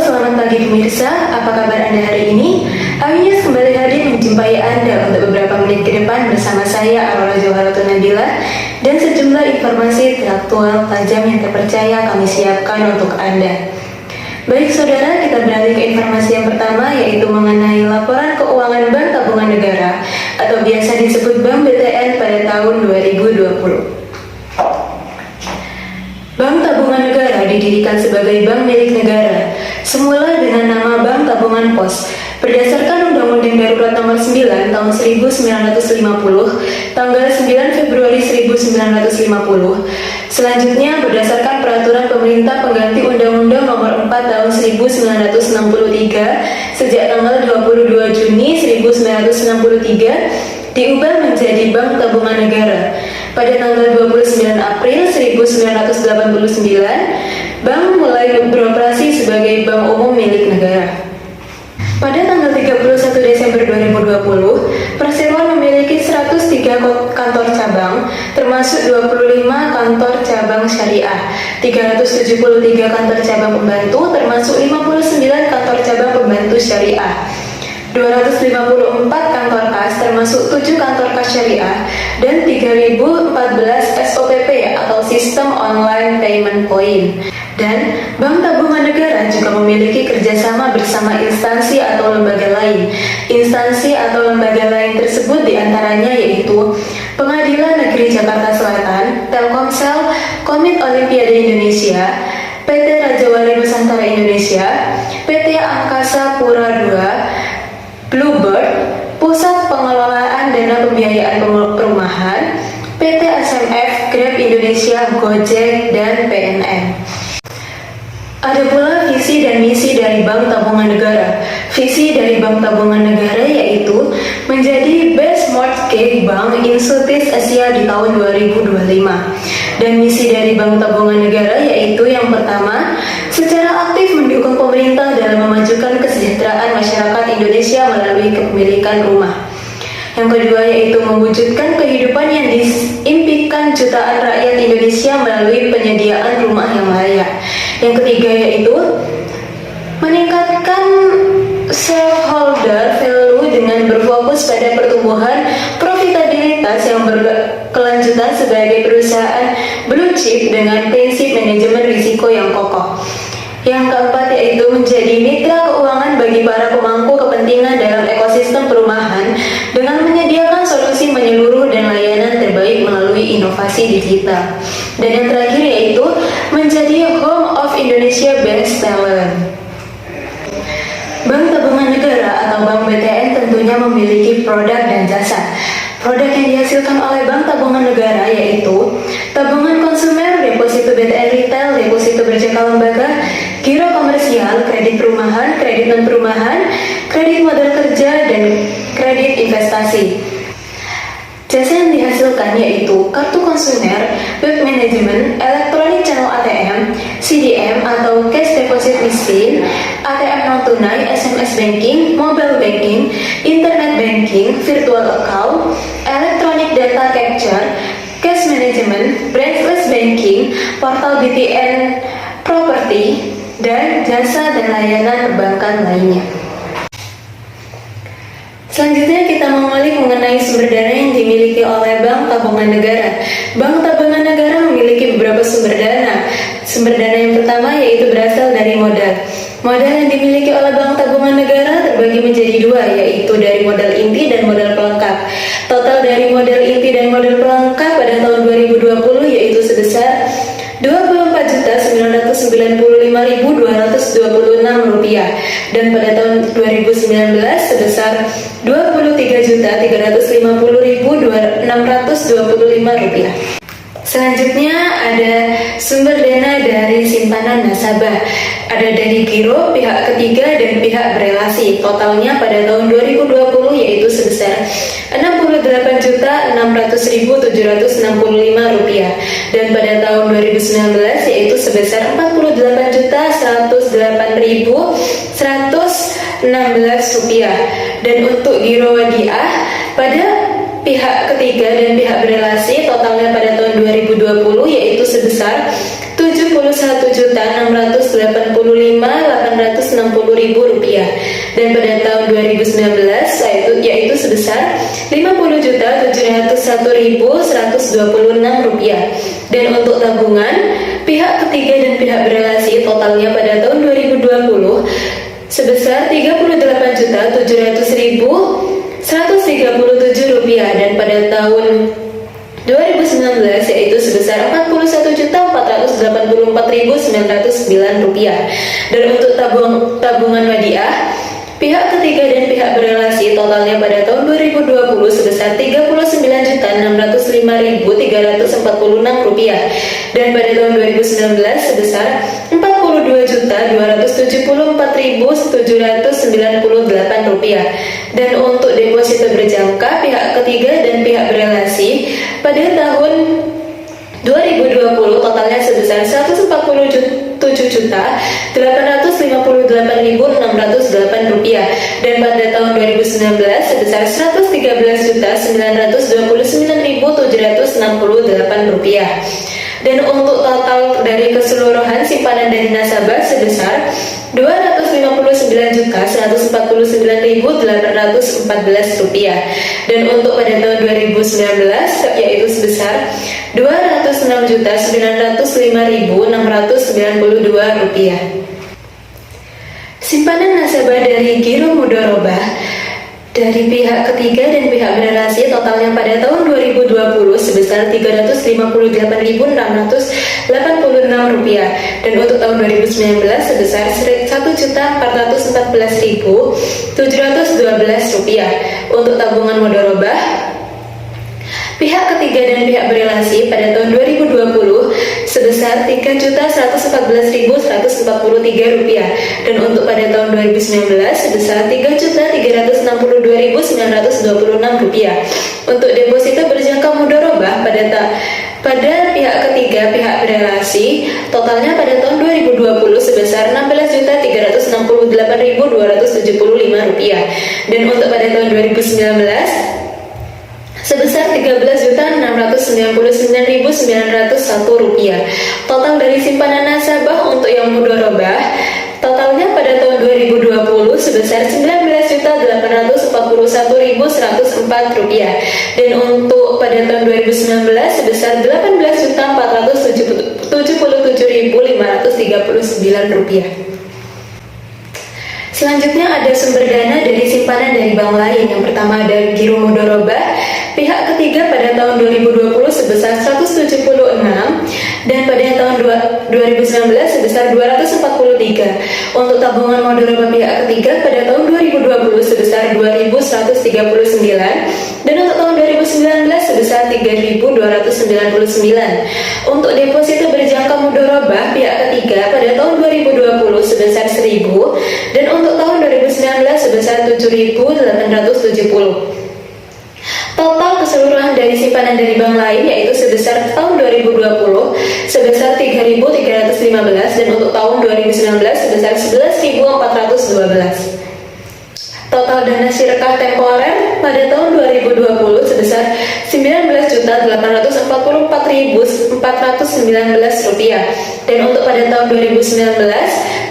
selamat pagi pemirsa. Apa kabar Anda hari ini? Awinya kembali hadir menjumpai Anda untuk beberapa menit ke depan bersama saya, Aurora Joharatul Nabila, dan sejumlah informasi teraktual tajam yang terpercaya kami siapkan untuk Anda. Baik saudara, kita beralih ke informasi yang pertama, yaitu mengenai laporan keuangan Bank Tabungan Negara atau biasa disebut Bank BTN pada tahun 2020. Bank Tabungan Negara didirikan sebagai bank milik negara, semula dengan nama Bank Tabungan Pos. Berdasarkan Undang-Undang Darurat Nomor 9 Tahun 1950, tanggal 9 Februari 1950. Selanjutnya, berdasarkan Peraturan Pemerintah Pengganti Undang-Undang Nomor 4 Tahun 1963, sejak tanggal 22 Juni 1963, diubah menjadi Bank Tabungan Negara. Pada tanggal 29 April 1989, bank mulai beroperasi sebagai bank umum milik negara. Pada tanggal 31 Desember 2020, Perseroan memiliki 103 kantor cabang, termasuk 25 kantor cabang syariah, 373 kantor cabang pembantu, termasuk 59 kantor cabang pembantu syariah, 254 kantor kas termasuk 7 kantor kas syariah, dan 3014 SOPP atau Sistem Online Payment Point. Dan Bank Tabungan Negara juga memiliki kerjasama bersama instansi atau lembaga lain. Instansi atau lembaga lain tersebut diantaranya yaitu Pengadilan Negeri Jakarta Selatan, Telkomsel, Komite Olimpiade Indonesia, PT Raja Wali Nusantara Indonesia, PT Angkasa Pura II, Bluebird, Pusat Pengelolaan Dana Pembiayaan Perumahan, PT SMF, Grab Indonesia, Gojek, dan PNM. Ada pula visi dan misi dari Bank Tabungan Negara. Visi dari Bank Tabungan Negara yaitu menjadi best mortgage bank in Southeast Asia di tahun 2025. Dan misi dari Bank Tabungan Negara yaitu yang pertama, secara aktif mendukung pemerintah dalam memajukan kesejahteraan masyarakat Indonesia melalui kepemilikan rumah. Yang kedua yaitu mewujudkan kehidupan yang diimpikan jutaan rakyat Indonesia melalui penyediaan rumah yang layak. Yang ketiga yaitu meningkatkan shareholder value dengan berfokus pada pertumbuhan profitabilitas yang berkelanjutan sebagai perusahaan blue chip dengan prinsip manajemen risiko yang kokoh. Yang keempat yaitu menjadi mitra keuangan bagi para pemangku kepentingan dalam ekosistem perumahan dengan menyediakan solusi menyeluruh dan layanan terbaik melalui inovasi digital. Dan yang terakhir yaitu menjadi home of Indonesia Best Talent. Bank Tabungan Negara atau Bank BTN tentunya memiliki produk dan jasa. Produk yang dihasilkan oleh Bank Tabungan Negara yaitu tabungan konsumer, deposito BTN retail, deposito berjangka lembaga, giro komersial, kredit perumahan, kredit non-perumahan, kredit modal kerja, dan kredit investasi. Jasa yang dihasilkan yaitu kartu konsumer, web management, electronic channel ATM, CDM atau cash deposit machine, ATM non-tunai, SMS banking, mobile banking, internet banking, virtual account, electronic data capture, cash management, branchless banking, portal BTN property, dan jasa dan layanan perbankan lainnya. Selanjutnya kita mengulik mengenai sumber dana yang dimiliki oleh Bank Tabungan Negara. Bank Tabungan Negara memiliki beberapa sumber dana. Sumber dana yang pertama yaitu berasal dari modal. Modal yang dimiliki oleh Bank Tabungan Negara terbagi menjadi dua, yaitu dari modal inti dan modal pelengkap. Total dari modal inti dan modal pelengkap pada tahun 2020 yaitu sebesar Rp29.295.226 dan pada tahun 2019 sebesar Rp23.350.625. Selanjutnya ada sumber dana dari simpanan nasabah. Ada dari giro, pihak ketiga, dan pihak berelasi. Totalnya pada tahun 2020 yaitu sebesar Rp68.600.765 dan pada tahun 2019 yaitu sebesar Rp48.111.116. Dan untuk giro wadiah pada pihak ketiga dan pihak berelasi totalnya pada tahun 2020 yaitu sebesar Rp71.685.800 Rp860.000 dan pada tahun 2019 yaitu sebesar Rp50.701.126 dan untuk tabungan pihak ketiga dan pihak berelasi totalnya pada tahun 2020 sebesar Rp31.700.137 dan pada tahun 2019 yaitu sebesar Rp41.484.909 dan untuk tabungan wadiah pihak ketiga dan pihak berelasi totalnya pada tahun 2020 sebesar Rp39.005.346 dan pada tahun 2019 sebesar Rp42.274.798 dan untuk deposito berjangka pihak ketiga dan pihak berelasi pada tahun 2020 totalnya sebesar Rp147.858.608 dan pada tahun 2019 sebesar Rp113.929.768 dan untuk total dari keseluruhan simpanan dari nasabah sebesar Rp259.149.814 dan untuk pada tahun 2019 yaitu sebesar Rp206.905.692. Simpanan nasabah dari Giro Mudharabah dari pihak ketiga dan pihak berelasi totalnya pada tahun 2020 sebesar Rp358.686 dan untuk tahun 2019 sebesar Rp1.414.712. Untuk tabungan mudharabah pihak ketiga dan pihak berelasi pada tahun 2020 sebesar Rp3.114.143 dan untuk pada tahun 2019 sebesar Rp3.362.926. Untuk deposito berjangka mudharabah pada pihak ketiga pihak berelasi totalnya pada tahun 2020 sebesar Rp16.368.275 dan untuk pada tahun 2019 sebesar Rp13.699.901. Total dari simpanan nasabah untuk yang mudharabah totalnya pada tahun 2020 sebesar Rp19.841.104 dan untuk pada tahun 2019 sebesar Rp18.477.539. Selanjutnya ada sumber dana dari simpanan dari bank lain. Yang pertama ada Giro Mudharabah pihak ketiga pada tahun 2020 sebesar 176 dan pada tahun 2019 sebesar 243. Untuk tabungan mudharabah pihak ketiga pada tahun 2020 sebesar 2.139 dan untuk tahun 2019 sebesar 3.299. Untuk deposito berjangka mudharabah pihak ketiga pada tahun 2020 sebesar 1.000 dan untuk tahun 2019 sebesar 7.870. Total keseluruhan dari simpanan dari bank lain yaitu sebesar tahun 2020 sebesar 3.315 dan untuk tahun 2019 sebesar 11.412. Total dana sirkah temporer pada tahun 2020 sebesar Rp19.844.419 dan untuk pada tahun 2019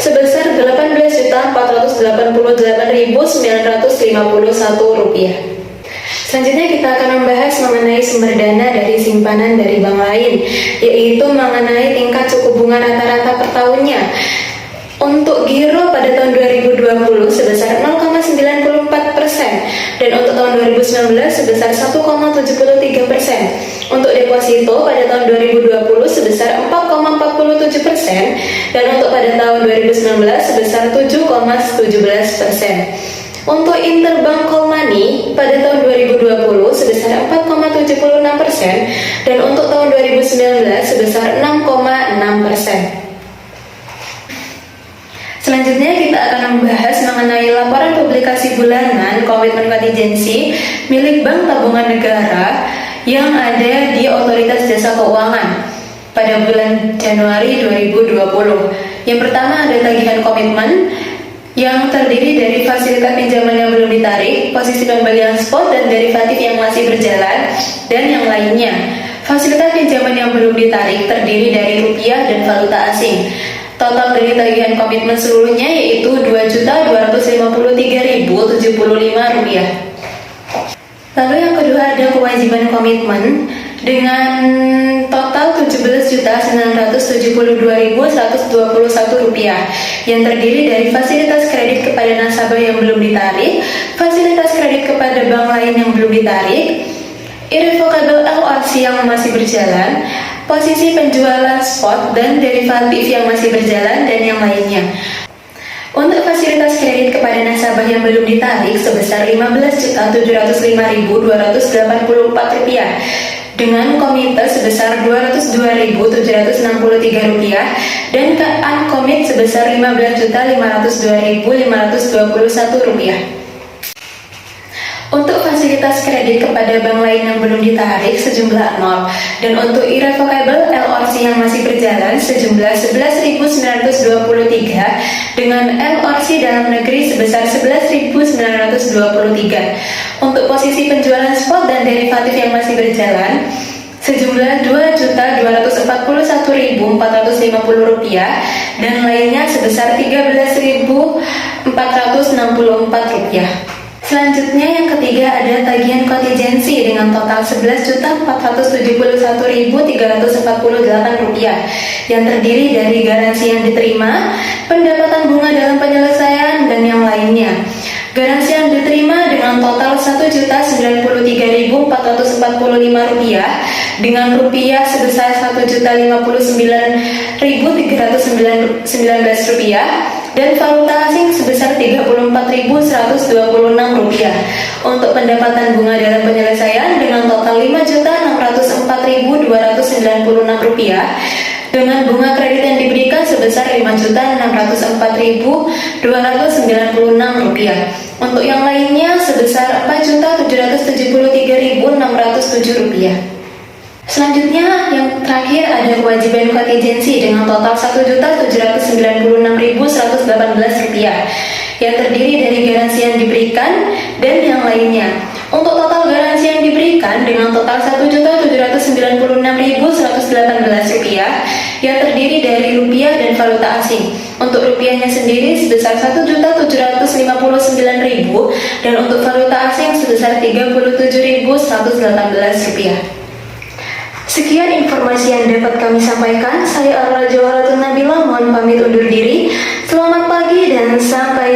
sebesar Rp18.488.951. Selanjutnya kita akan membahas mengenai sumber dana dari simpanan dari bank lain, yaitu mengenai tingkat suku bunga rata-rata per tahunnya. Untuk giro pada tahun 2020 sebesar 0,94% dan untuk tahun 2019 sebesar 1,73%. Untuk deposito pada tahun 2020 sebesar 4,47% dan untuk pada tahun 2019 sebesar 7,17%. Untuk interbank call money pada tahun 2020 sebesar 4,76% dan untuk tahun 2019 sebesar 6,6%. Selanjutnya kita akan membahas mengenai laporan publikasi bulanan komitmen kontingensi milik Bank Tabungan Negara yang ada di Otoritas Jasa Keuangan pada bulan Januari 2020. Yang pertama ada tagihan komitmen yang terdiri dari fasilitas pinjaman yang belum ditarik, posisi pembelian spot dan derivatif yang masih berjalan, dan yang lainnya. Fasilitas pinjaman yang belum ditarik terdiri dari rupiah dan valuta asing. Total dari tagihan komitmen seluruhnya yaitu Rp2.253.075. Lalu yang kedua ada kewajiban komitmen dengan total Rp17.972.121 yang terdiri dari fasilitas kredit kepada nasabah yang belum ditarik, fasilitas kredit kepada bank lain yang belum ditarik, irrevocable LORC yang masih berjalan, posisi penjualan spot dan derivatif yang masih berjalan, dan yang lainnya. Untuk fasilitas kredit kepada nasabah yang belum ditarik sebesar Rp15.705.284 dengan komite sebesar Rp202.763 dan uncommit sebesar Rp15.502.521. Untuk fasilitas kredit kepada bank lain yang belum ditarik sejumlah 0, dan untuk irrevocable LORC yang masih berjalan sejumlah 11.923 dengan LORC dalam negeri sebesar 11.923. Untuk posisi penjualan spot dan derivatif yang masih berjalan sejumlah Rp2.241.450 dan lainnya sebesar Rp13.464. Selanjutnya yang ketiga ada tagihan kontingensi dengan total Rp11.471.348 yang terdiri dari garansi yang diterima, pendapatan bunga dalam penyelesaian, dan yang lainnya. Garansi yang diterima dengan total Rp1.053.445 dengan rupiah sebesar Rp1.059.319 dan valuta asing sebesar Rp34.126. Untuk pendapatan bunga dalam penyelesaian dengan total Rp5.604.296 dengan bunga kredit yang diberikan sebesar Rp5.604.296. Untuk yang lainnya sebesar Rp4.773.607. Selanjutnya yang terakhir ada kewajiban kontingensi dengan total Rp1.796.118 yang terdiri dari garansi yang diberikan dan yang lainnya. Untuk total garansi yang diberikan dengan total Rp1.796.118 yang terdiri dari rupiah dan valuta asing. Untuk rupiahnya sendiri sebesar Rp1.759.000 dan untuk valuta asing sebesar Rp37.118. Sekian informasi yang dapat kami sampaikan. Saya Arla Jawharatul Nabila, mohon pamit undur diri. Selamat pagi dan sampai